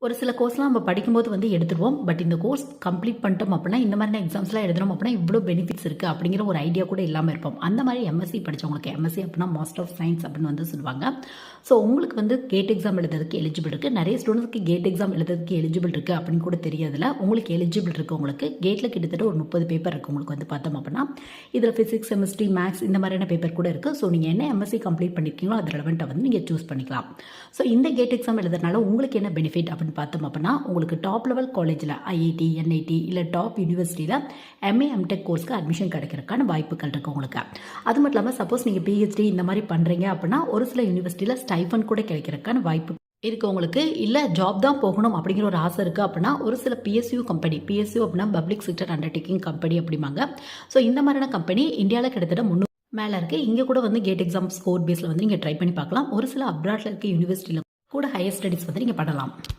ஒரு சில கோர்ஸ்லாம் நம்ம படிக்கும்போது வந்து எடுத்துருவோம். பட் இந்த கோர்ஸ் கம்ப்ளீட் பண்ணிட்டோம் அப்படின்னா, இந்த மாதிரியான எக்ஸாம்ஸ்லாம் எழுதுறோம் அப்படின்னா, இவ்வளோ பெனிஃபிட்ஸ் இருக்குது அப்படிங்கிற ஒரு ஐடியா கூட இல்லாமல் இருப்போம். அந்த மாதிரி எம்எஸ்சி படித்தவங்களுக்கு எம்எஸ்சி அப்படின்னா மாஸ்டர் ஆஃப் சயின்ஸ் அப்படின்னு வந்து சொல்லுவாங்க. ஸோ உங்களுக்கு வந்து கேட் எக்ஸாம் எழுதுறதுக்கு எலிஜிபிள் இருக்குது. நிறைய ஸ்டூடெண்ட்ஸ்க்கு கேட் எக்ஸாம் எழுதுறதுக்கு எலிஜிபிள் இருக்குது அப்படின்னு கூட தெரியாதுல. உங்களுக்கு எலிஜிபிள் இருக்குது. உங்களுக்கு கேட்டில் கிட்டத்தட்ட ஒரு 30 பேப்பர் இருக்குது உங்களுக்கு வந்து பார்த்தோம் அப்படின்னா. இதில் ஃபிசிக்ஸ், கெமிஸ்ட்ரி, மேக்ஸ் இந்த மாதிரியான பேப்பர் கூட இருக்குது. ஸோ நீங்கள் என்ன எம்எஸ்சி கம்ப்ளீட் பண்ணியிருக்கீங்களோ அது ரெலவெண்ட்டாக வந்து நீங்கள் சூஸ் பண்ணிக்கலாம். ஸோ இந்த கேட் எக்ஸாம் எழுதுறதுனால உங்களுக்கு என்ன பெனிஃபிட் அப்படின்னு பார்த்தோம் அப்படின்னா, உங்களுக்கு டாப் லெவல் காலேஜில் ஐஐடி, என்ஐடி இல்லை டாப் யூனிவர்சிட்டியில் எம்ஏ, எம்டெக் கோர்ஸ்க்கு அட்மிஷன் கிடைக்கிறதுக்கான வாய்ப்புகள் இருக்குது உங்களுக்கு. அது மட்டும் இல்லாமல் சப்போஸ் நீங்கள் பிஹெச்டி இந்த மாதிரி பண்ணுறீங்க அப்படின்னா ஒரு சில யூனிவர்சிட்டியில் ஸ்டைஃபன் கூட கிடைக்கிறதுக்கான வாய்ப்பு இருக்குது உங்களுக்கு. இல்லை ஜாப் தான் போகணும் அப்படிங்கிற ஒரு ஆசை இருக்குது அப்படின்னா ஒரு சில பிஎஸ்யூ கம்பெனி, பிஎஸ்யூ அப்படின்னா பப்ளிக் செக்டர் அண்டர்டேக்கிங் கம்பெனி அப்படிம்பாங்க. ஸோ இந்த மாதிரியான கம்பெனி இந்தியாவில் கிட்டத்தட்ட 300 மேலே இருக்குது. இங்கே கூட வந்து கேட் எக்ஸாம் ஸ்கோர் பேஸில் வந்து நீங்கள் ட்ரை பண்ணி பார்க்கலாம். ஒரு சில அப்ராட்ல இருக்க யூனிவர்சிட்டியில் கூட ஹையர் ஸ்டடீஸ் வந்து நீங்கள் பண்ணலாம்.